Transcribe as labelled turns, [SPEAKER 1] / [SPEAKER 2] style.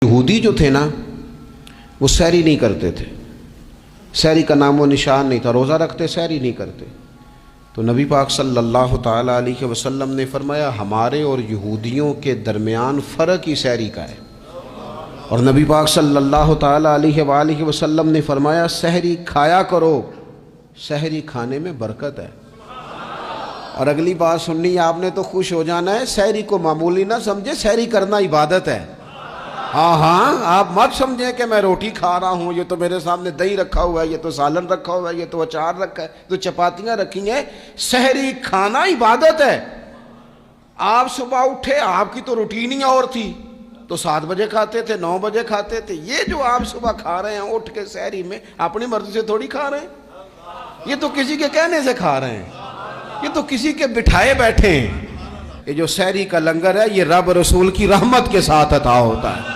[SPEAKER 1] یہودی جو تھے نا وہ سحری نہیں کرتے تھے، سحری کا نام و نشان نہیں تھا، روزہ رکھتے سحری نہیں کرتے۔ تو نبی پاک صلی اللہ تعالیٰ علیہ وسلم نے فرمایا ہمارے اور یہودیوں کے درمیان فرق ہی سحری کا ہے۔ اور نبی پاک صلی اللہ تعالیٰ علیہ وآلہ وسلم نے فرمایا سحری کھایا کرو، سحری کھانے میں برکت ہے۔ اور اگلی بات سننی آپ نے تو خوش ہو جانا ہے، سحری کو معمولی نہ سمجھے، سحری کرنا عبادت ہے۔ ہاں آپ مت سمجھیں کہ میں روٹی کھا رہا ہوں، یہ تو میرے سامنے دہی رکھا ہوا ہے، یہ تو سالن رکھا ہوا ہے، یہ تو اچار رکھا ہے، تو چپاتیاں رکھی ہیں۔ سحری کھانا عبادت ہے۔ آپ صبح اٹھے، آپ کی تو روٹین ہی اور تھی، تو 7 بجے کھاتے تھے، 9 بجے کھاتے تھے۔ یہ جو آپ صبح کھا رہے ہیں اٹھ کے سحری میں، اپنی مرضی سے تھوڑی کھا رہے ہیں، یہ تو کسی کے کہنے سے کھا رہے ہیں، یہ تو کسی کے بٹھائے بیٹھے ہیں۔ یہ جو سحری کا لنگر ہے یہ رب رسول کی رحمت کے ساتھ عطا ہوتا ہے۔